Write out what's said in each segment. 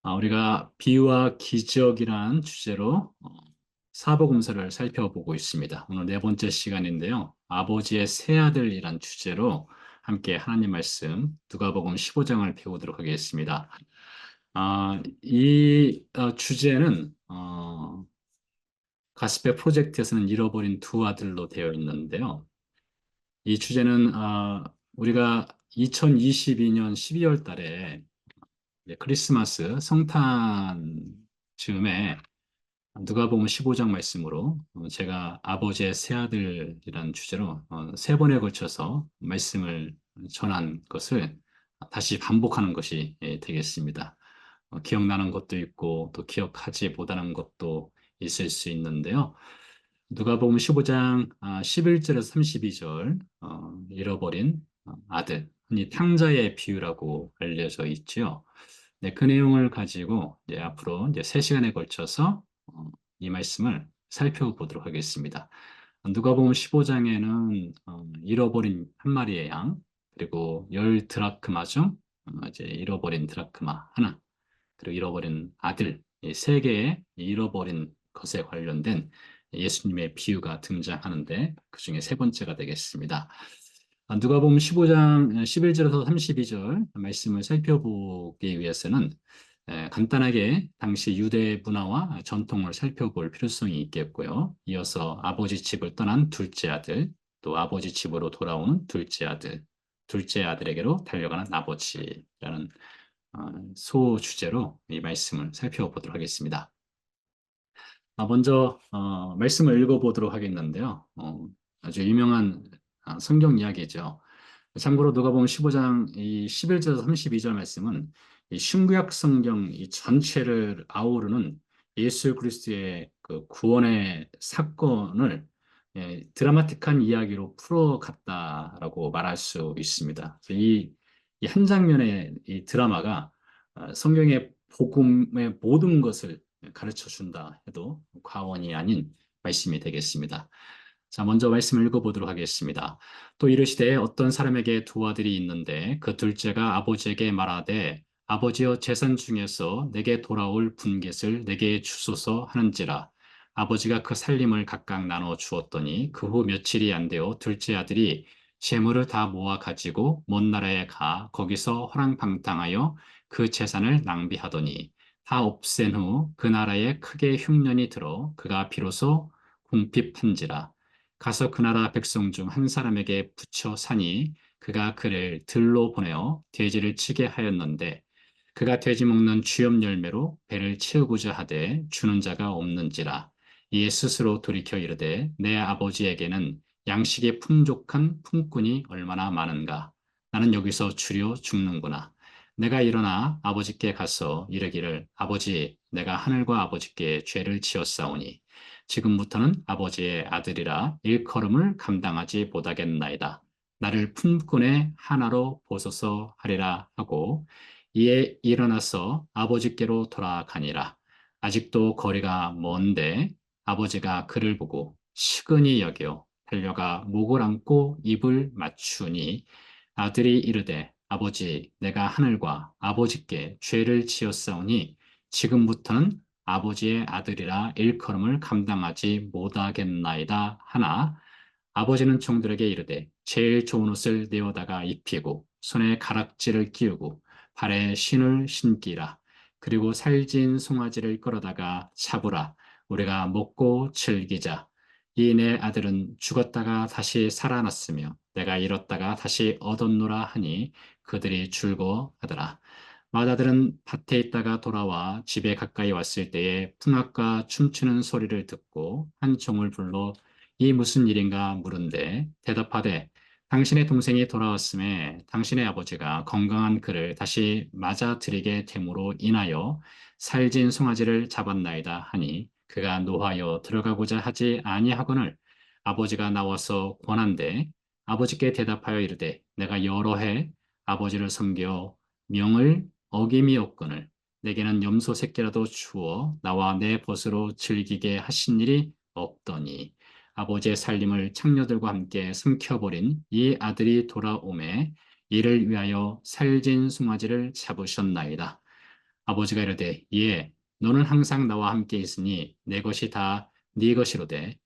우리가 비유와 기적이란 주제로 사복음서를 살펴보고 있습니다. 오늘 네 번째 시간인데요. 아버지의 세 아들이란 주제로 함께 하나님 말씀 누가복음 15장을 배우도록 하겠습니다. 이 주제는 가스페 프로젝트에서는 잃어버린 두 아들로 되어 있는데요. 이 주제는 우리가 2022년 12월 달에 크리스마스 성탄 즈음에 누가복음 15장 말씀으로 제가 아버지의 세 아들이라는 주제로 세 번에 걸쳐서 말씀을 전한 것을 다시 반복하는 것이 되겠습니다. 기억나는 것도 있고 또 기억하지 못하는 것도 있을 수 있는데요. 누가복음 15장 11절에서 32절 잃어버린 아들, 흔히 탕자의 비유라고 알려져 있지요. 네, 그 내용을 가지고 이제 앞으로 이제 3시간에 걸쳐서 이 말씀을 살펴보도록 하겠습니다. 누가복음 15장에는 잃어버린 한 마리의 양, 그리고 10드라크마 중 이제 잃어버린 드라크마 하나, 그리고 잃어버린 아들, 이 세 개의 잃어버린 것에 관련된 예수님의 비유가 등장하는데 그 중에 세 번째가 되겠습니다. 누가복음 15장 11절에서 32절 말씀을 살펴보기 위해서는 간단하게 당시 유대 문화와 전통을 살펴볼 필요성이 있겠고요. 이어서 아버지 집을 떠난 둘째 아들, 또 아버지 집으로 돌아오는 둘째 아들에게로 달려가는 아버지라는 소 주제로 이 말씀을 살펴보도록 하겠습니다. 먼저 말씀을 읽어보도록 하겠는데요. 아주 유명한 성경 이야기죠. 참고로 누가복음 15장 이 11절에서 32절 말씀은 이 신구약 성경 이 전체를 아우르는 예수 그리스도의 그 구원의 사건을 드라마틱한 이야기로 풀어갔다라고 말할 수 있습니다. 이 한 장면의 이 드라마가 성경의 복음의 모든 것을 가르쳐 준다 해도 과언이 아닌 말씀이 되겠습니다. 자, 먼저 말씀을 읽어보도록 하겠습니다. 또 이르시되 어떤 사람에게 두 아들이 있는데 그 둘째가 아버지에게 말하되 아버지여 재산 중에서 내게 돌아올 분깃을 내게 주소서 하는지라. 아버지가 그 살림을 각각 나눠 주었더니 그 후 며칠이 안 되어 둘째 아들이 재물을 다 모아 가지고 먼 나라에 가 거기서 허랑방탕하여 그 재산을 낭비하더니 다 없앤 후 그 나라에 크게 흉년이 들어 그가 비로소 궁핍한지라. 가서 그 나라 백성 중 한 사람에게 붙여 사니 그가 그를 들로 보내어 돼지를 치게 하였는데 그가 돼지 먹는 쥐염 열매로 배를 채우고자 하되 주는 자가 없는지라. 이에 스스로 돌이켜 이르되 내 아버지에게는 양식이 풍족한 품꾼이 얼마나 많은가. 나는 여기서 주려 죽는구나. 내가 일어나 아버지께 가서 이르기를 아버지 내가 하늘과 아버지께 죄를 지었사오니 지금부터는 아버지의 아들이라 일컬음을 감당하지 못하겠나이다. 나를 품꾼의 하나로 보소서 하리라 하고 이에 일어나서 아버지께로 돌아가니라. 아직도 거리가 먼데 아버지가 그를 보고 시근히 여겨 달려가 목을 안고 입을 맞추니 아들이 이르되 아버지 내가 하늘과 아버지께 죄를 지었사오니 지금부터는 아버지의 아들이라 일컬음을 감당하지 못하겠나이다 하나 아버지는 종들에게 이르되 제일 좋은 옷을 내어다가 입히고 손에 가락지를 끼우고 발에 신을 신기라. 그리고 살진 송아지를 끌어다가 잡으라. 우리가 먹고 즐기자. 이 내 아들은 죽었다가 다시 살아났으며 내가 잃었다가 다시 얻었노라 하니 그들이 즐거워하더라. 맏아들은 밭에 있다가 돌아와 집에 가까이 왔을 때에 풍악과 춤추는 소리를 듣고 한 종을 불러 이 무슨 일인가 물은데 대답하되 당신의 동생이 돌아왔음에 당신의 아버지가 건강한 그를 다시 맞아들이게 됨으로 인하여 살진 송아지를 잡았나이다 하니 그가 노하여 들어가고자 하지 아니하거늘 아버지가 나와서 권한대 아버지께 대답하여 이르되 내가 여러 해 아버지를 섬겨 명을 어김이 없거늘 내게는 염소 새끼라도 주어 나와 내 벗으로 즐기게 하신 일이 없더니 아버지의 살림을 창녀들과 함께 삼켜버린 이 아들이 돌아오매 이를 위하여 살진 송아지를 잡으셨나이다. 아버지가 이르되 예 너는 항상 나와 함께 있으니 내 것이 다 네 것이로되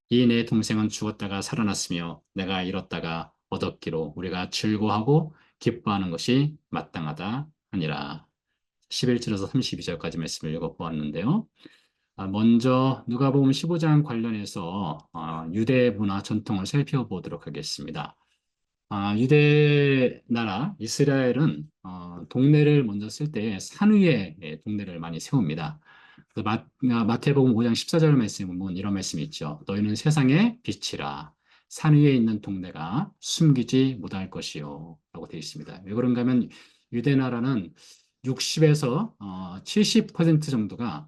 이 내 동생은 죽었다가 살아났으며 내가 잃었다가 얻었기로 우리가 즐거워하고 기뻐하는 것이 마땅하다 하니라. 11절에서 32절까지 말씀을 읽어보았는데요. 먼저 누가복음 15장 관련해서 유대 문화 전통을 살펴보도록 하겠습니다. 유대 나라 이스라엘은 동네를 먼저 쓸 때 산 위에 동네를 많이 세웁니다. 마태복음 5장 14절 말씀에 보면 이런 말씀이 있죠. 너희는 세상의 빛이라 산 위에 있는 동네가 숨기지 못할 것이요 라고 되어 있습니다. 왜 그런가 하면 유대 나라는 60에서 70% 정도가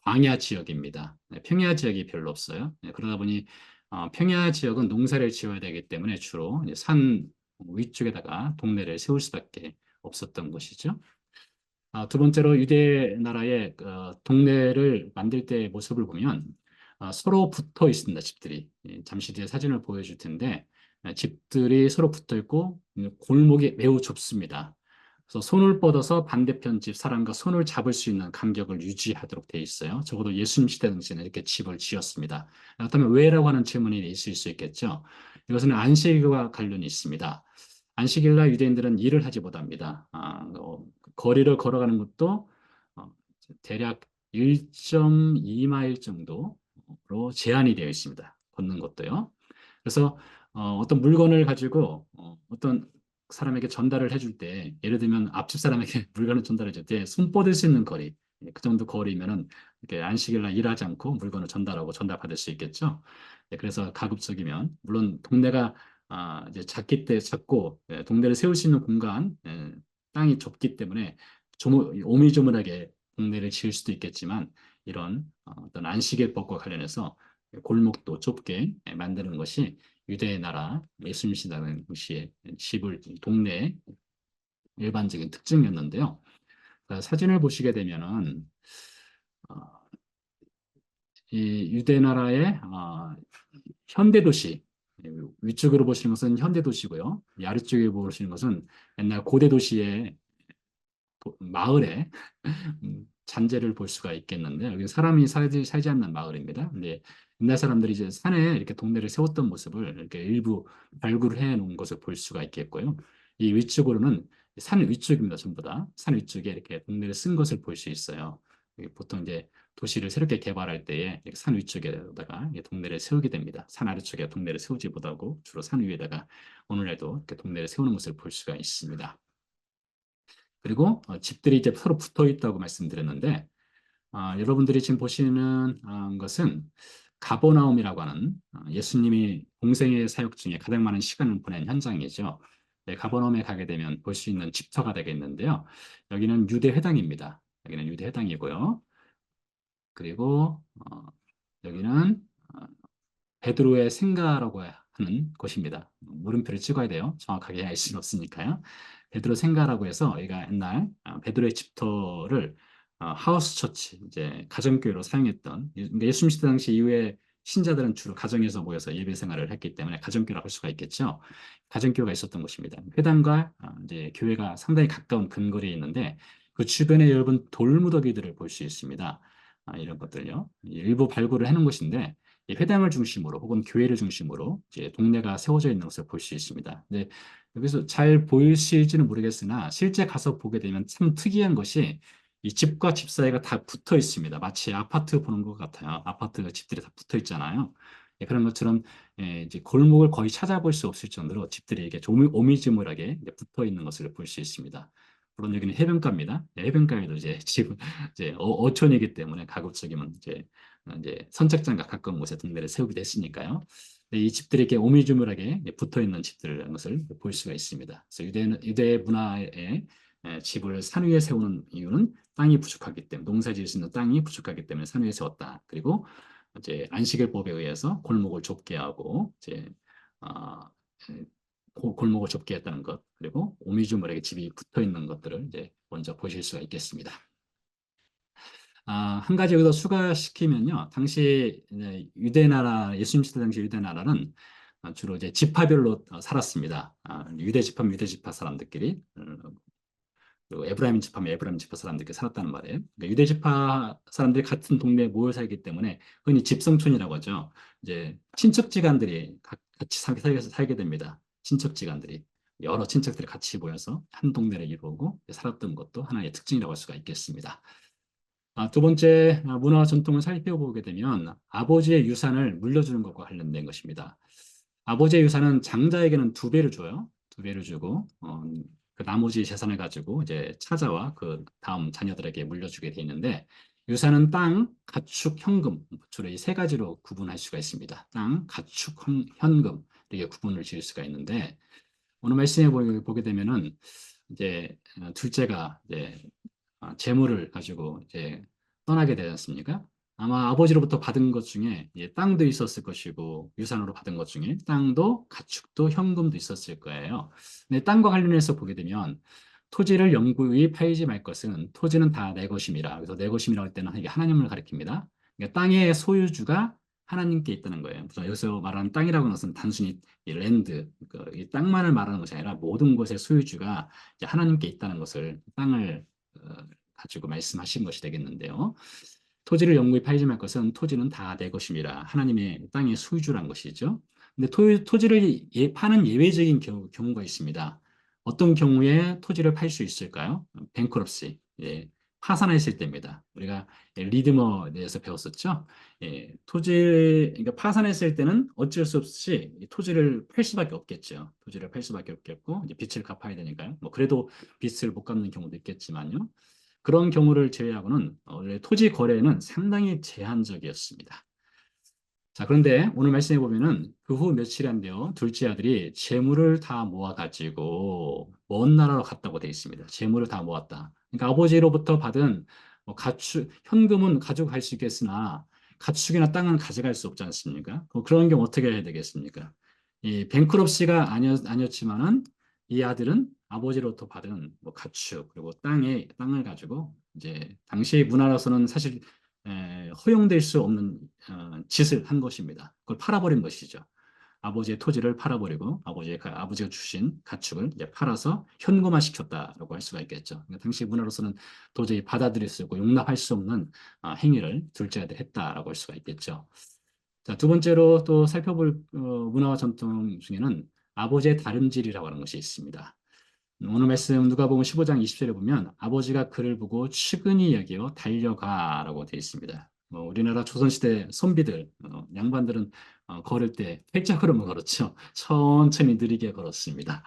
광야 지역입니다. 네, 평야 지역이 별로 없어요. 네, 그러다 보니 평야 지역은 농사를 지어야 되기 때문에 주로 이제 산 위쪽에다가 동네를 세울 수밖에 없었던 것이죠. 두 번째로 유대 나라의 동네를 만들 때의 모습을 보면 서로 붙어 있습니다. 집들이. 잠시 뒤에 사진을 보여줄 텐데 집들이 서로 붙어 있고 골목이 매우 좁습니다. 그래서 손을 뻗어서 반대편 집 사람과 손을 잡을 수 있는 간격을 유지하도록 되어 있어요. 적어도 예수님 시대 당시에는 이렇게 집을 지었습니다. 그렇다면 왜라고 하는 질문이 있을 수 있겠죠. 이것은 안식일과 관련이 있습니다. 안식일 날 유대인들은 일을 하지 못합니다. 거리를 걸어가는 것도 어, 대략 1.2마일 정도로 제한이 되어 있습니다. 걷는 것도요. 그래서 어떤 물건을 가지고 어떤 사람에게 전달을 해줄 때, 예를 들면 앞집 사람에게 물건을 전달해 줄 때 손 뻗을 수 있는 거리, 그 정도 거리면은 이렇게 안식일날 일하지 않고 물건을 전달하고 전달받을 수 있겠죠. 그래서 가급적이면 물론 동네가 이제 작고 동네를 세울 수 있는 공간, 땅이 좁기 때문에 오밀조밀하게 동네를 지을 수도 있겠지만 이런 어떤 안식일법과 관련해서 골목도 좁게 만드는 것이 유대 나라 예수님 시대라는 도시의 집을 동네의 일반적인 특징이었는데요. 사진을 보시게 되면은 어, 이 유대 나라의 현대 도시 위쪽으로 보시는 것은 현대 도시고요. 이 아래쪽에 보시는 것은 옛날 고대 도시의 마을의 잔재를 볼 수가 있겠는데 여기 사람이 살지 않는 마을입니다. 근데 옛날 사람들이 이제 산에 이렇게 동네를 세웠던 모습을 이렇게 일부 발굴해 놓은 것을 볼 수가 있겠고요. 이 위쪽으로는 산 위쪽입니다. 전부 다. 산 위쪽에 이렇게 동네를 쓴 것을 볼 수 있어요. 보통 이제 도시를 새롭게 개발할 때에 이렇게 산 위쪽에다가 동네를 세우게 됩니다. 산 아래쪽에 동네를 세우지 못하고 주로 산 위에다가 오늘날도 이렇게 동네를 세우는 것을 볼 수가 있습니다. 그리고 집들이 이제 서로 붙어 있다고 말씀드렸는데 여러분들이 지금 보시는 것은 가버나움이라고 하는 예수님이 공생의 사역 중에 가장 많은 시간을 보낸 현장이죠. 네, 가버나움에 가게 되면 볼 수 있는 집터가 되겠는데요. 여기는 유대 회당입니다. 여기는 유대 회당이고요. 그리고 여기는 베드로의 생가라고 하는 곳입니다. 물음표를 찍어야 돼요. 정확하게 알 수는 없으니까요. 베드로 생가라고 해서 얘가 옛날 베드로의 집터를 하우스 처치, 이제 가정교회로 사용했던 예수님 시대 당시 이후에 신자들은 주로 가정에서 모여서 예배 생활을 했기 때문에 가정교회라고 할 수가 있겠죠. 가정교회가 있었던 곳입니다. 회당과 이제 교회가 상당히 가까운 근거리에 있는데 그 주변에 여러분 돌무더기들을 볼 수 있습니다. 이런 것들요. 일부 발굴을 해놓은 곳인데 이 회당을 중심으로 혹은 교회를 중심으로 이제 동네가 세워져 있는 것을 볼 수 있습니다. 근데 여기서 잘 보이실지는 모르겠으나 실제 가서 보게 되면 참 특이한 것이 이 집과 집 사이가 다 붙어 있습니다. 마치 아파트 보는 것 같아요. 아파트 집들이 다 붙어 있잖아요. 그런 것처럼 이제 골목을 거의 찾아볼 수 없을 정도로 집들이 이게 오밀조밀하게 이제 붙어 있는 것을 볼 수 있습니다. 물론 여기는 해변가입니다. 해변가에도 이제 집 이제 어촌이기 때문에 가급적이면 이제 선착장과 가까운 곳에 동네를 세우기도 했으니까요. 이 집들이 이렇게 오밀조밀하게 붙어 있는 집들이라는 것을 볼 수가 있습니다. 그래서 유대 문화의 집을 산 위에 세우는 이유는 땅이 부족하기 때문에 농사 지을 수 있는 땅이 부족하기 때문에 산 위에 세웠다. 그리고 이제 안식일법에 의해서 골목을 좁게 하고 이제 어, 골목을 좁게 했다는 것 그리고 오미주물에게 집이 붙어 있는 것들을 이제 먼저 보실 수가 있겠습니다. 한 가지 여기서 추가시키면요. 당시 이제 유대 나라, 예수님 시대 당시 유대 나라는 주로 이제 지파별로 살았습니다. 유대 지파 사람들끼리. 그리고 에브라임 지파면 에브라임 지파 사람들이 살았다는 말이에요. 그러니까 유대 지파 사람들이 같은 동네에 모여 살기 때문에 흔히 집성촌이라고 하죠. 이제 친척지간들이 같이 살게 됩니다. 친척지간들이 여러 친척들이 같이 모여서 한 동네를 이루고 살았던 것도 하나의 특징이라고 할 수가 있겠습니다. 두 번째 문화와 전통을 살펴보게 되면 아버지의 유산을 물려주는 것과 관련된 것입니다. 아버지의 유산은 장자에게는 두 배를 줘요. 두 배를 주고 그 나머지 재산을 가지고 이제 차자와 그 다음 자녀들에게 물려주게 돼 있는데 유산은 땅, 가축, 현금 주로 이 세 가지로 구분할 수가 있습니다. 땅, 가축, 현금 이렇게 구분을 지을 수가 있는데 오늘 말씀에 보게 되면은 이제 둘째가 이제 재물을 가지고 이제 떠나게 되지 않습니까? 아마 아버지로부터 받은 것 중에 땅도 있었을 것이고 유산으로 받은 것 중에 땅도 가축도 현금도 있었을 거예요. 근데 땅과 관련해서 보게 되면 토지를 영구히 팔지 말 것은 토지는 다 내 것임이라. 그래서 내 것임이라고 할 때는 이게 하나님을 가리킵니다. 그러니까 땅의 소유주가 하나님께 있다는 거예요. 그래서 여기서 말하는 땅이라고 하는 것은 단순히 이 랜드, 이 땅만을 말하는 것이 아니라 모든 것의 소유주가 이제 하나님께 있다는 것을 땅을 어, 가지고 말씀하신 것이 되겠는데요. 토지를 영구히 팔지 말 것은 토지는 다 내 것임이라 하나님의 땅의 소유주란 것이죠. 근데 토지를 파는 예외적인 경우가 있습니다. 어떤 경우에 토지를 팔 수 있을까요? 뱅크럽시, 예, 파산했을 때입니다. 우리가 리드머에 대해서 배웠었죠. 예, 그러니까 파산했을 때는 어쩔 수 없이 이 토지를 팔 수밖에 없겠죠. 토지를 팔 수밖에 없겠고 이제 빚을 갚아야 되니까요. 뭐 그래도 빚을 못 갚는 경우도 있겠지만요. 그런 경우를 제외하고는 원래 토지 거래는 상당히 제한적이었습니다. 자, 그런데 오늘 말씀해 보면은 그 후 며칠이 안 돼요. 둘째 아들이 재물을 다 모아가지고 먼 나라로 갔다고 되어 있습니다. 재물을 다 모았다. 그러니까 아버지로부터 받은 뭐 가축, 현금은 가져갈 수 있겠으나 가축이나 땅은 가져갈 수 없지 않습니까? 그런 경우 어떻게 해야 되겠습니까? 이 뱅크럽시가 아니었지만은 이 아들은 아버지로부터 받은 뭐 가축 그리고 땅을 가지고 이제 당시 문화로서는 사실 허용될 수 없는 짓을 한 것입니다. 그걸 팔아버린 것이죠. 아버지의 토지를 팔아버리고 아버지가 주신 가축을 이제 팔아서 현금화 시켰다라고 할 수가 있겠죠. 그러니까 당시 문화로서는 도저히 받아들일 수 없고 용납할 수 없는 행위를 둘째 아들이 했다라고 할 수가 있겠죠. 자, 두 번째로 또 살펴볼 문화와 전통 중에는 아버지의 다름질이라고 하는 것이 있습니다. 오늘 말씀 누가복음 15장 20절에 보면 아버지가 그를 보고 측은히 여겨 달려가라고 되어 있습니다. 우리나라 조선시대 선비들, 양반들은 걸을 때 활자걸음을 걸었죠. 천천히 느리게 걸었습니다.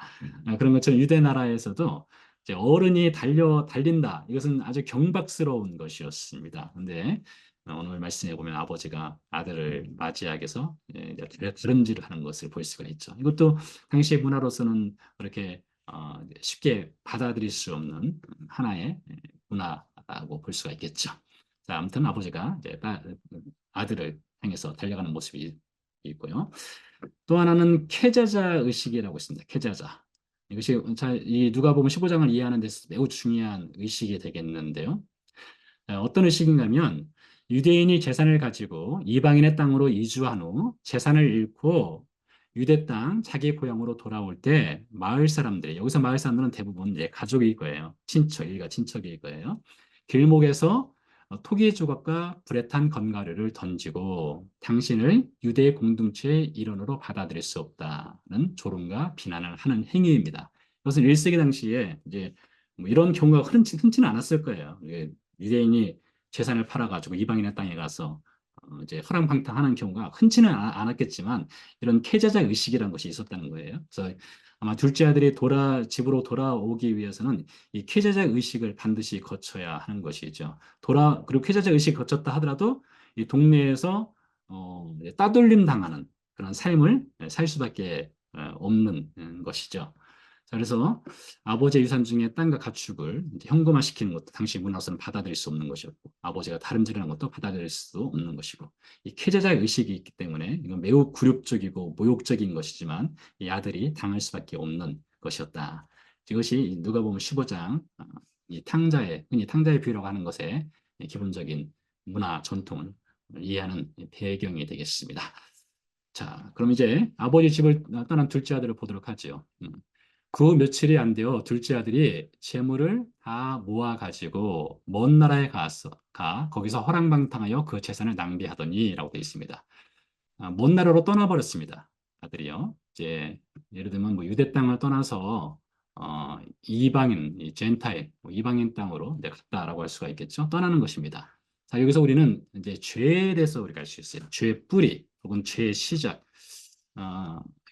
그런 것처럼 유대 나라에서도 이제 어른이 달린다. 이것은 아주 경박스러운 것이었습니다. 근데 오늘 말씀에 보면 아버지가 아들을 맞이하기 위해서 다름질을 하는 것을 볼 수가 있죠. 이것도 당시의 문화로서는 그렇게 쉽게 받아들일 수 없는 하나의 문화라고 볼 수가 있겠죠. 자, 아무튼 아버지가 이제 아들을 향해서 달려가는 모습이 있고요. 또 하나는 캐자자 의식이라고 있습니다. 캐자자. 이것이 이 누가복음 15장을 이해하는 데 매우 중요한 의식이 되겠는데요. 어떤 의식인가 하면 유대인이 재산을 가지고 이방인의 땅으로 이주한 후 재산을 잃고 유대 땅 자기 고향으로 돌아올 때 마을 사람들이 여기서 마을 사람들은 대부분 이제 가족일 거예요. 일가 친척일 거예요. 길목에서 토기 조각과 불에 탄 건가루를 던지고 당신을 유대 공동체의 일원으로 받아들일 수 없다는 조롱과 비난을 하는 행위입니다. 이것은 1세기 당시에 이제 뭐 이런 경우가 흔치는 않았을 거예요. 유대인이 재산을 팔아가지고 이방인의 땅에 가서 이제 허랑방탕하는 경우가 흔치는 않았겠지만 이런 패자자 의식이라는 것이 있었다는 거예요. 그래서 아마 둘째 아들이 집으로 돌아오기 위해서는 이 패자자 의식을 반드시 거쳐야 하는 것이죠. 그리고 패자자 의식이 거쳤다 하더라도 이 동네에서 따돌림 당하는 그런 삶을 살 수밖에 없는 것이죠. 자, 그래서 아버지의 유산 중에 땅과 가축을 이제 현금화시키는 것도 당시 문화로서는 받아들일 수 없는 것이었고 아버지가 다름질하는 것도 받아들일 수 없는 것이고 이 캐제자의 의식이 있기 때문에 이건 매우 굴욕적이고 모욕적인 것이지만 이 아들이 당할 수밖에 없는 것이었다. 이것이 누가복음 15장 이 흔히 탕자의 비유라고 하는 것의 기본적인 문화 전통을 이해하는 배경이 되겠습니다. 자, 그럼 이제 아버지 집을 떠난 둘째 아들을 보도록 하죠. 그 며칠이 안 돼요. 둘째 아들이 재물을 다 모아가지고 먼 나라에 거기서 허랑방탕하여 그 재산을 낭비하더니라고 되어 있습니다. 먼 나라로 떠나버렸습니다. 아들이요. 이제 예를 들면 뭐 유대 땅을 떠나서 이방인, 이 젠타일, 뭐 이방인 땅으로 갔다라고 할 수가 있겠죠. 떠나는 것입니다. 자, 여기서 우리는 이제 죄에 대해서 우리가 알 수 있어요. 죄의 뿌리 혹은 죄의 시작.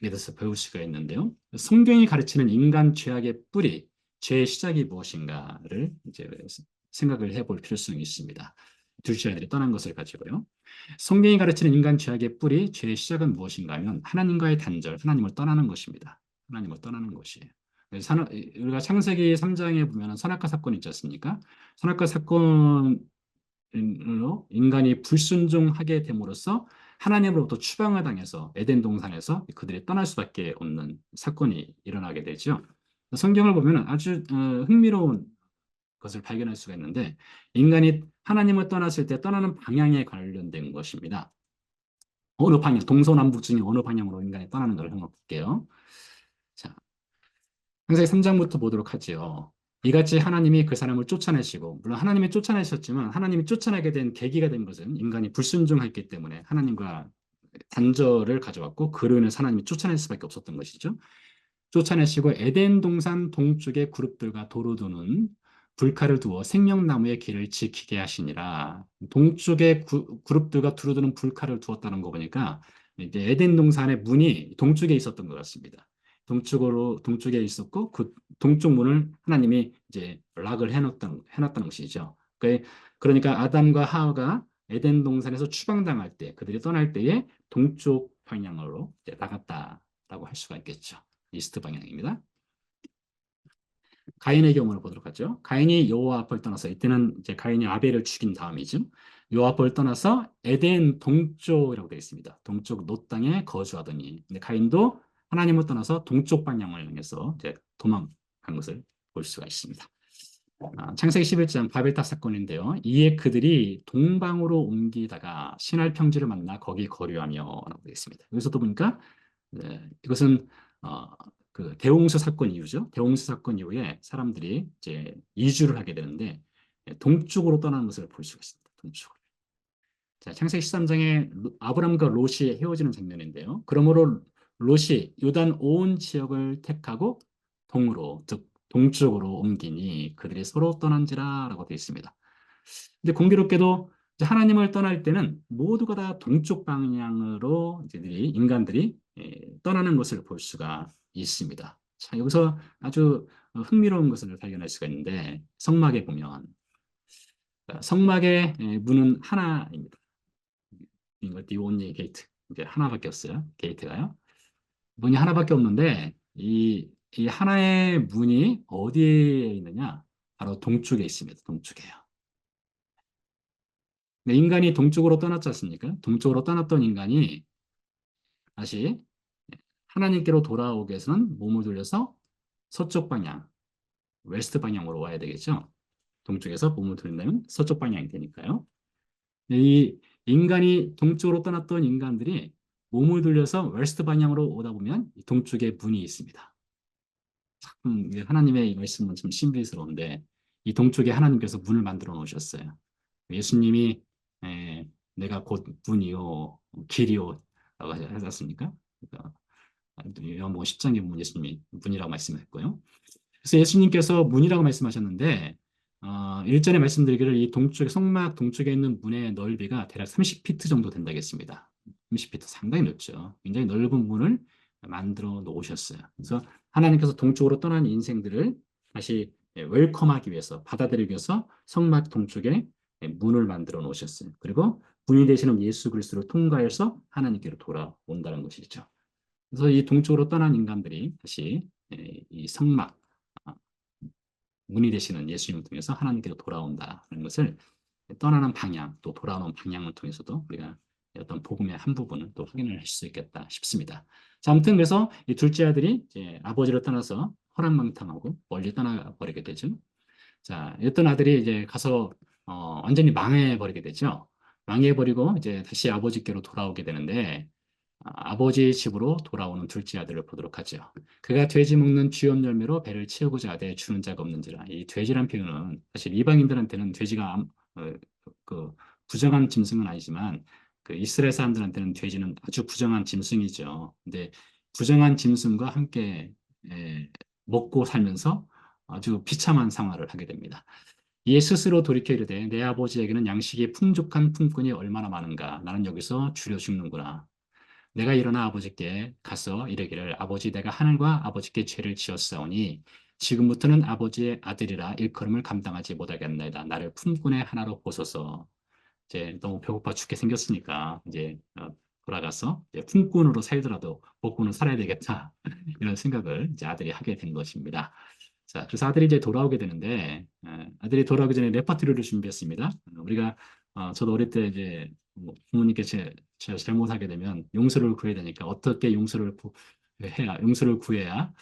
에 대해서 배울 수가 있는데요. 성경이 가르치는 인간 죄악의 뿌리, 죄의 시작이 무엇인가를 이제 생각을 해볼 필요성이 있습니다. 둘째 아들이 떠난 것을 가지고요. 성경이 가르치는 인간 죄악의 뿌리, 죄의 시작은 무엇인가 하면 하나님과의 단절, 하나님을 떠나는 것입니다. 하나님을 떠나는 것이에요. 우리가 창세기 3장에 보면 선악과 사건이 있지 않습니까? 선악과 사건으로 인간이 불순종하게 됨으로써 하나님으로부터 추방을 당해서 에덴 동산에서 그들이 떠날 수밖에 없는 사건이 일어나게 되죠. 성경을 보면 아주 흥미로운 것을 발견할 수가 있는데 인간이 하나님을 떠났을 때 떠나는 방향에 관련된 것입니다. 어느 방향, 동서남북 중에 어느 방향으로 인간이 떠나는 걸 한번 볼게요. 자, 창세기 3장부터 보도록 하지요. 이같이 하나님이 그 사람을 쫓아내시고, 물론 하나님이 쫓아내셨지만 하나님이 쫓아내게 된 계기가 된 것은 인간이 불순종했기 때문에 하나님과 단절을 가져왔고 그로 인해서 하나님이 쫓아낼 수밖에 없었던 것이죠. 쫓아내시고 에덴 동산 동쪽의 그룹들과 도로 두는 불칼을 두어 생명나무의 길을 지키게 하시니라. 동쪽의 그룹들과 두루두는 불칼을 두었다는 거 보니까 이제 에덴 동산의 문이 동쪽에 있었던 것 같습니다. 동쪽에 있었고 그 동쪽 문을 하나님이 이제 락을 해놨다는 것이죠. 그러니까 아담과 하와가 에덴 동산에서 추방당할 때 그들이 떠날 때에 동쪽 방향으로 이제 나갔다라고 할 수가 있겠죠. 이스트 방향입니다. 가인의 경우를 보도록 하죠. 가인이 여호와 앞을 떠나서 이때는 이제 가인이 아벨을 죽인 다음이죠. 여호와 앞을 떠나서 에덴 동쪽이라고 되어 있습니다. 동쪽 롯 땅에 거주하더니 근데 가인도 하나님을 떠나서 동쪽 방향을 향해서 이제 도망간 것을 볼 수가 있습니다. 창세기 11장 바벨탑 사건인데요. 이에 그들이 동방으로 옮기다가 신할 평지를 만나 거기 거류하며 라고 되어 있습니다. 여기서도 보니까 이것은 그 대홍수 사건 이후죠. 대홍수 사건 이후에 사람들이 이제 이주를 하게 되는데 동쪽으로 떠나는 것을 볼 수가 있습니다. 동쪽으로. 자, 창세기 13장에 아브람과 롯이 헤어지는 장면인데요. 그러므로 롯이 요단 온 지역을 택하고 동으로, 즉 동쪽으로 옮기니 그들이 서로 떠난지라라고 되어 있습니다. 근데 공교롭게도 이제 하나님을 떠날 때는 모두가 다 동쪽 방향으로 인간들이 떠나는 것을 볼 수가 있습니다. 자, 여기서 아주 흥미로운 것을 발견할 수가 있는데 성막에 보면 성막의 문은 하나입니다. 이거 the only gate 이제 하나밖에 없어요. 게이트가요. 문이 하나밖에 없는데 이 하나의 문이 어디에 있느냐? 바로 동쪽에 있습니다. 동쪽에요. 인간이 동쪽으로 떠났지 않습니까? 동쪽으로 떠났던 인간이 다시 하나님께로 돌아오기 위해서는 몸을 돌려서 서쪽 방향, 웨스트 방향으로 와야 되겠죠. 동쪽에서 몸을 돌린다면 서쪽 방향이 되니까요. 이 인간이 동쪽으로 떠났던 인간들이 몸을 돌려서 웨스트 방향으로 오다 보면 동쪽에 문이 있습니다. 참 하나님의 말씀은 좀 신비스러운데 이 동쪽에 하나님께서 문을 만들어 놓으셨어요. 예수님이 내가 곧 문이요 길이요 라고 하셨습니까? 그러니까 요한복음 10장에 보면 예수님이 문이라고 말씀했고요. 그래서 예수님께서 문이라고 말씀하셨는데 1절에 말씀드리기를 이 동쪽에 성막 동쪽에 있는 문의 넓이가 대략 30피트 정도 된다겠습니다. 30피트 상당히 넓죠. 굉장히 넓은 문을 만들어 놓으셨어요. 그래서 하나님께서 동쪽으로 떠난 인생들을 다시 웰컴하기 위해서 받아들이기 위해서 성막 동쪽에 문을 만들어 놓으셨어요. 그리고 분이 되시는 예수 그리스도를 통과해서 하나님께로 돌아온다는 것이죠. 그래서 이 동쪽으로 떠난 인간들이 다시 이 성막 문이 되시는 예수님을 통해서 하나님께로 돌아온다는 것을 떠나는 방향 또 돌아오는 방향을 통해서도 우리가 어떤 복음의 한 부분을 또 확인을 할 수 있겠다 싶습니다. 자, 아무튼 그래서 이 둘째 아들이 이제 아버지를 떠나서 허랑방탕하고 멀리 떠나버리게 되죠. 자, 어떤 아들이 이제 가서 완전히 망해버리게 되죠. 망해버리고 이제 다시 아버지께로 돌아오게 되는데 아버지의 집으로 돌아오는 둘째 아들을 보도록 하죠. 그가 돼지 먹는 쥐업 열매로 배를 채우고자 하되 주는 자가 없는지라. 이 돼지란 표현은 사실 이방인들한테는 돼지가 그 부정한 짐승은 아니지만 그 이스라엘 사람들한테는 돼지는 아주 부정한 짐승이죠. 근데 부정한 짐승과 함께 먹고 살면서 아주 비참한 생활을 하게 됩니다. 이에 스스로 돌이켜 이르되 내 아버지에게는 양식이 풍족한 품꾼이 얼마나 많은가. 나는 여기서 줄여 죽는구나. 내가 일어나 아버지께 가서 이르기를 아버지 내가 하늘과 아버지께 죄를 지었사오니 지금부터는 아버지의 아들이라 일컬음을 감당하지 못하겠나이다. 나를 품꾼의 하나로 보소서. 이제 너무 배고파 죽게 생겼으니까 이제 돌아가서 이제 품꾼으로 살더라도 먹고는 살아야 되겠다. 이런 생각을 이제 아들이 하게 된 것입니다. 자, 그래서 아들이 이제 돌아오게 되는데 아들이 돌아오기 전에 레퍼토리를 준비했습니다. 우리가 저도 어릴 때 이제 뭐 부모님께 제가 잘못하게 되면 용서를 구해야 되니까 어떻게 용서를 구해야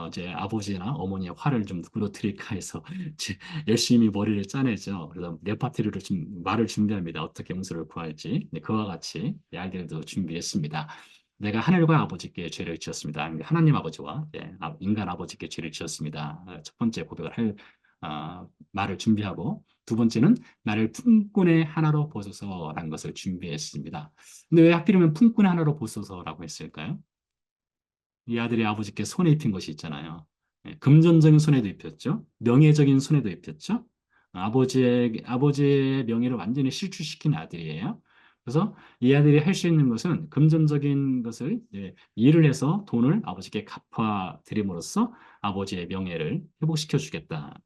이제 아버지나 어머니의 화를 좀 누그러뜨릴까 해서 열심히 머리를 짜내죠. 그래서 레퍼토리를 좀 말을 준비합니다. 어떻게 용서를 구할지. 네, 그와 같이 이 아이들도 준비했습니다. 내가 하늘과 아버지께 죄를 지었습니다. 하나님 아버지와 인간 아버지께 죄를 지었습니다. 첫 번째 고백을 할 말을 준비하고 두 번째는 나를 품꾼의 하나로 보소서라는 것을 준비했습니다. 근데 왜 하필이면 품꾼의 하나로 보소서라고 했을까요? 이 아들이 아버지께 손에 입힌 것이 있잖아요. 금전적인 손해도 입혔죠. 명예적인 손해도 입혔죠. 아버지의 명예를 완전히 실추시킨 아들이에요. 그래서 이 아들이 할 수 있는 것은 금전적인 것을 일을 해서 돈을 아버지께 갚아 드림으로써 아버지의 명예를 회복시켜 주겠다.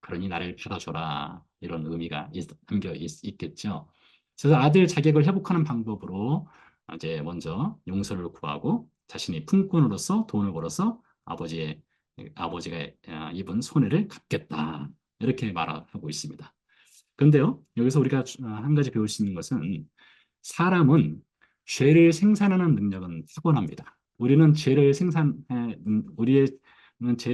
그러니 나를 받아줘라. 이런 의미가 담겨 있겠죠. 그래서 아들 자격을 회복하는 방법으로 이제 먼저 용서를 구하고 자신이 품꾼으로서 돈을 벌어서 아버지가 입은 손해를 갚겠다. 이렇게 말하고 있습니다. 그런데요, 여기서 우리가 한 가지 배울 수 있는 것은 사람은 죄를 생산하는 능력은 타고납니다. 우리의 죄를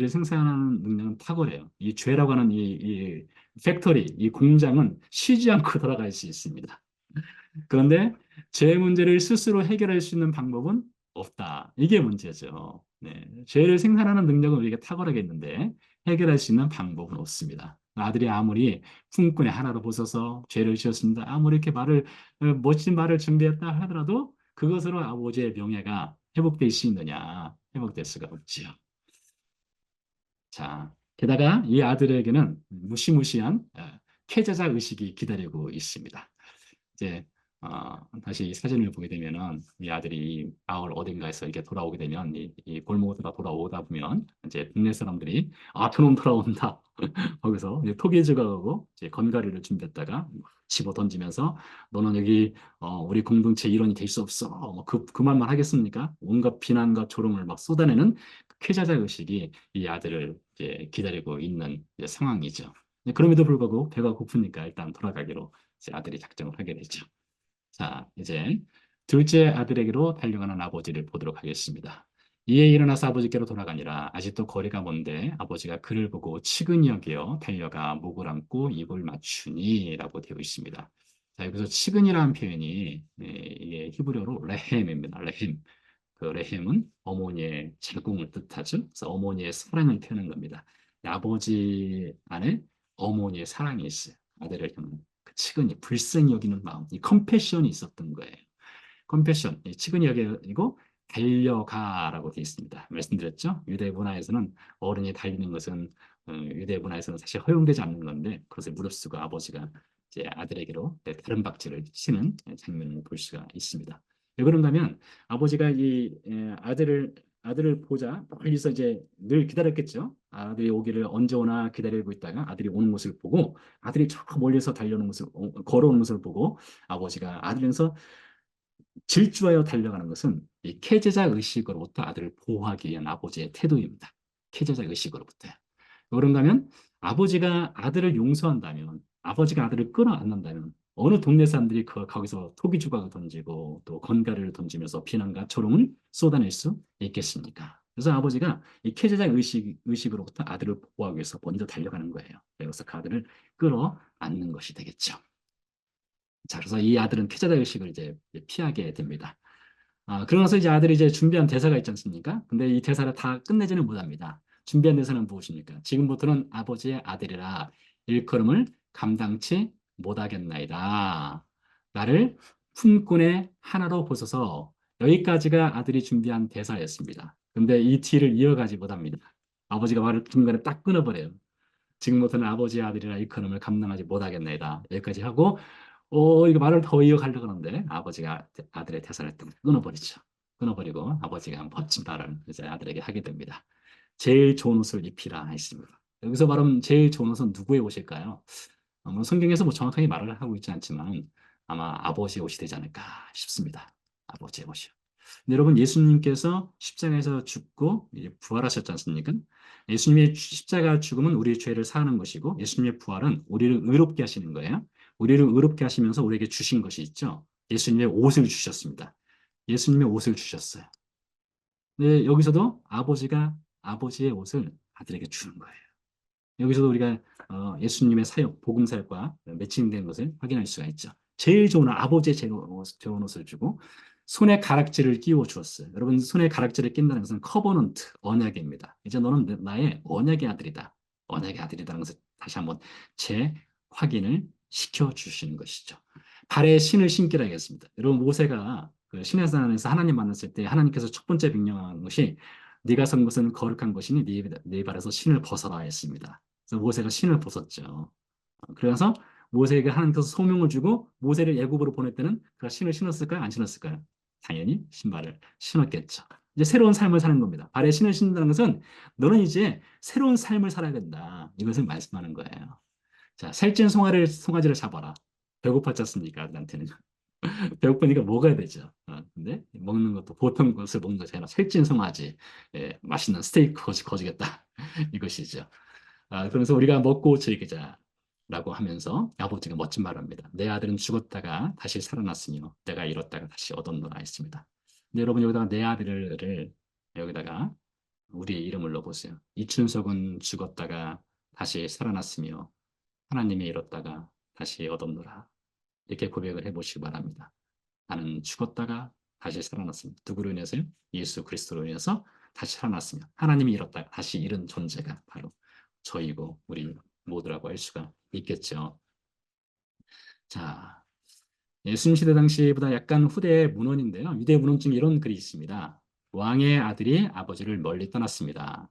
생산하는 능력은 탁월해요. 이 죄라고 하는 이 팩토리, 이 공장은 쉬지 않고 돌아갈 수 있습니다. 그런데 죄 문제를 스스로 해결할 수 있는 방법은 없다. 이게 문제죠. 네. 죄를 생산하는 능력은 우리가 탁월하겠는데 해결할 수 있는 방법은 없습니다. 아들이 아무리 품꾼의 하나로 보셔서 죄를 지었습니다. 아무리 이렇게 멋진 말을 준비했다 하더라도 그것으로 아버지의 명예가 회복될 수 있느냐? 회복될 수가 없지요. 자, 게다가 이 아들에게는 무시무시한 패자자 의식이 기다리고 있습니다. 이제 다시 이 사진을 보게 되면은 이 아들이 마을 어딘가에서 이렇게 돌아오게 되면 이 골목으로 돌아오다 보면 이제 동네 사람들이 저놈 돌아온다. 거기서 이제 토기즈가 가고 이제 건가리를 준비했다가 집어 던지면서 너는 여기 우리 공동체 일원이 될 수 없어. 그 말만 하겠습니까? 온갖 비난과 조롱을 막 쏟아내는 그 쾌자자 의식이 이 아들을 이제 기다리고 있는 이제 상황이죠. 그럼에도 불구하고 배가 고프니까 일단 돌아가기로 이제 아들이 작정을 하게 되죠. 자, 이제 둘째 아들에게로 달려가는 아버지를 보도록 하겠습니다. 이에 일어나서 아버지께로 돌아가니라. 아직도 거리가 먼데 아버지가 그를 보고 치근히 여겨 달려가 목을 안고 입을 맞추니라고 되어 있습니다. 자, 여기서 치근이라는 표현이 이게 히브리어로 레헴입니다. 레헴. 그 레헴은 어머니의 자궁을 뜻하죠. 그래서 어머니의 사랑을 표현한 겁니다. 아버지 안에 어머니의 사랑이 있어요. 아들을 향한 그 치근히 불쌍히 여기는 마음, 이 컴패션이 있었던 거예요. 컴패션, 치근히 여기고 달려가라고 되어 있습니다. 말씀드렸죠? 유대 문화에서는 어른이 달리는 것은 유대 문화에서는 사실 허용되지 않는 건데 그것을 무릅쓰고 아버지가 이제 아들에게로 다른 박질을 치는 장면을 볼 수가 있습니다. 왜 그런가 하면 아버지가 이 아들을 보자 멀리서 이제 늘 기다렸겠죠. 아들이 오기를 언제 오나 기다리고 있다가 아들이 오는 모습을 보고 아들이 저 멀리서 달려오는 모습, 걸어오는 모습을 보고 아버지가 아들에서 질주하여 달려가는 것은 이 캐제자 의식으로부터 아들을 보호하기 위한 아버지의 태도입니다. 캐제자 의식으로부터. 그런가 하면 아버지가 아들을 용서한다면, 아버지가 아들을 끌어안는다면 어느 동네 사람들이 거기서 토기 주각을 던지고 또 건가리를 던지면서 비난과 조롱을 쏟아낼 수 있겠습니까? 그래서 아버지가 이 캐제자 의식으로부터 아들을 보호하기 위해서 먼저 달려가는 거예요. 그래서 그 아들을 끌어안는 것이 되겠죠. 자, 그래서 이 아들은 패자다 의식을 이제 피하게 됩니다. 그러면서 이제 아들이 이제 준비한 대사가 있지 않습니까? 근데 이 대사를 다 끝내지는 못합니다. 준비한 대사는 무엇입니까? 지금부터는 아버지의 아들이라 일컬음을 감당치 못하겠나이다. 나를 품꾼의 하나로 보소서. 여기까지가 아들이 준비한 대사였습니다. 근데 이 뒤를 이어가지 못합니다. 아버지가 말을 중간에 딱 끊어버려요. 지금부터는 아버지의 아들이라 일컬음을 감당하지 못하겠나이다. 여기까지 하고 이거 말을 더 이어가려고 하는데 아버지가 아들의 대사를 딱 끊어버리죠. 끊어버리고 아버지가 멋진 말을 이제 아들에게 하게 됩니다. 제일 좋은 옷을 입히라 했습니다. 여기서 말하면 제일 좋은 옷은 누구의 옷일까요? 성경에서 뭐 정확하게 말을 하고 있지 않지만 아마 아버지의 옷이 되지 않을까 싶습니다. 아버지의 옷이요. 근데 여러분 예수님께서 십자가에서 죽고 이제 부활하셨지 않습니까? 예수님의 십자가 죽음은 우리의 죄를 사하는 것이고 예수님의 부활은 우리를 의롭게 하시는 거예요. 우리를 의롭게 하시면서 우리에게 주신 것이 있죠. 예수님의 옷을 주셨습니다. 예수님의 옷을 주셨어요. 네, 여기서도 아버지가 아버지의 옷을 아들에게 주는 거예요. 여기서도 우리가 예수님의 사역, 복음 사역과 매칭된 것을 확인할 수가 있죠. 제일 좋은 아버지의 제일 좋은 옷을 주고 손에 가락지를 끼워 주었어요. 여러분 손에 가락지를 낀다는 것은 커버넌트, 언약입니다. 이제 너는 나의 언약의 아들이다. 언약의 아들이라는 것을 다시 한번 재확인을 시켜 주시는 것이죠. 발에 신을 신기라 하겠습니다. 여러분 모세가 그 시내 산에서 하나님 만났을 때 하나님께서 첫 번째 명령한 것이 네가 선 것은 거룩한 것이니 네 발에서 신을 벗어라 했습니다. 그래서 모세가 신을 벗었죠. 그래서 모세에게 하나님께서 소명을 주고 모세를 애굽으로 보낼 때는 그가 신을 신었을까요? 안 신었을까요? 당연히 신발을 신었겠죠. 이제 새로운 삶을 사는 겁니다. 발에 신을 신는다는 것은 너는 이제 새로운 삶을 살아야 된다. 이것을 말씀하는 거예요. 자, 살찐 송아지를 잡아라. 배고팠지 않습니까? 아들한테는. 배고프니까 먹어야 되죠. 근데 먹는 것도 보통 것을 먹는 것이 아니라 살찐 송아지, 맛있는 스테이크 거지겠다. 이것이죠. 그러면서 우리가 먹고 즐기자라고 하면서 아버지가 멋진 말을 합니다. 내 아들은 죽었다가 다시 살아났으며 내가 잃었다가 다시 얻었노라 했습니다. 근데 여러분 여기다가 내 아들을 여기다가 우리의 이름을 넣어보세요. 이춘석은 죽었다가 다시 살아났으며 하나님이 잃었다가 다시 얻었노라. 이렇게 고백을 해보시기 바랍니다. 나는 죽었다가 다시 살아났습니다. 누구로 인해서요? 예수 그리스도로 인해서 다시 살아났으며 하나님이 잃었다가 다시 잃은 존재가 바로 저희고 우리 모두라고 할 수가 있겠죠. 자, 예수님 시대 당시보다 약간 후대의 문헌인데요. 유대 문헌 중에 이런 글이 있습니다. 왕의 아들이 아버지를 멀리 떠났습니다.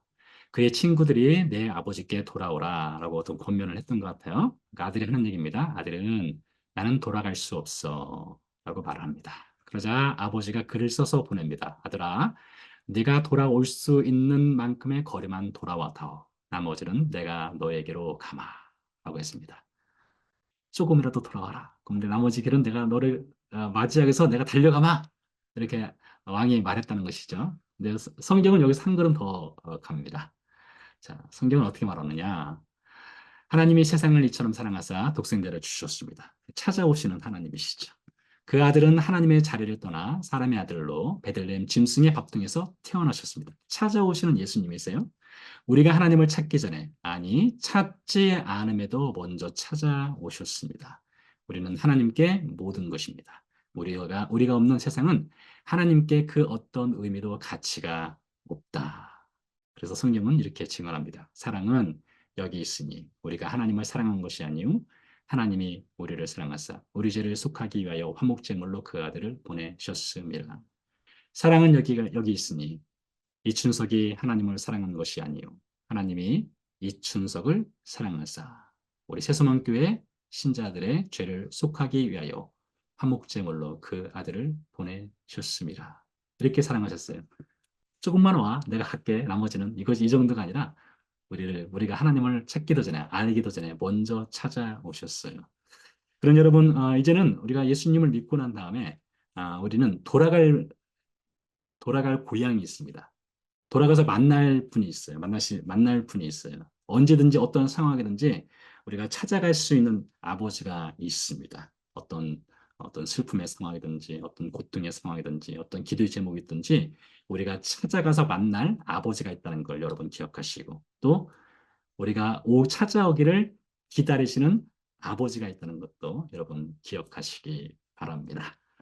그의 친구들이 내 아버지께 돌아오라 라고 어떤 권면을 했던 것 같아요. 그러니까 아들이 하는 얘기입니다. 아들은 나는 돌아갈 수 없어 라고 말합니다. 그러자 아버지가 글을 써서 보냅니다. 아들아, 네가 돌아올 수 있는 만큼의 거리만 돌아와다오. 나머지는 내가 너에게로 가마 라고 했습니다. 조금이라도 돌아와라. 그런데 나머지 길은 내가 너를 맞이하기 위해서 내가 달려가마. 이렇게 왕이 말했다는 것이죠. 근데 성경은 여기서 한 걸음 더 갑니다. 자, 성경은 어떻게 말하느냐? 하나님이 세상을 이처럼 사랑하사 독생자를 주셨습니다. 찾아오시는 하나님이시죠. 그 아들은 하나님의 자리를 떠나 사람의 아들로 베들레헴 짐승의 밥등에서 태어나셨습니다. 찾아오시는 예수님이세요. 우리가 하나님을 찾기 전에, 아니, 찾지 않음에도 먼저 찾아오셨습니다. 우리는 하나님께 모든 것입니다. 우리가 없는 세상은 하나님께 그 어떤 의미도 가치가 없다. 그래서 성경은 이렇게 증언합니다. 사랑은 여기 있으니 우리가 하나님을 사랑한 것이 아니요 하나님이 우리를 사랑하사 우리 죄를 속하기 위하여 화목제물로 그 아들을 보내셨습니다. 사랑은 여기 있으니 이춘석이 하나님을 사랑한 것이 아니요 하나님이 이춘석을 사랑하사 우리 새소망교회 신자들의 죄를 속하기 위하여 화목제물로 그 아들을 보내셨습니다. 이렇게 사랑하셨어요. 조금만 와, 내가 할게. 나머지는 이것이 이 정도가 아니라 우리가 하나님을 찾기도 전에 알기도 전에 먼저 찾아오셨어요. 그런 여러분, 이제는 우리가 예수님을 믿고 난 다음에 우리는 돌아갈 고향이 있습니다. 돌아가서 만날 분이 있어요. 만날 분이 있어요. 언제든지 어떤 상황이든지 우리가 찾아갈 수 있는 아버지가 있습니다. 어떤 슬픔의 상황이든지, 어떤 고통의 상황이든지, 어떤 기도의 제목이든지 우리가 찾아가서 만날 아버지가 있다는 걸 여러분 기억하시고 또 우리가 찾아오기를 기다리시는 아버지가 있다는 것도 여러분 기억하시기 바랍니다.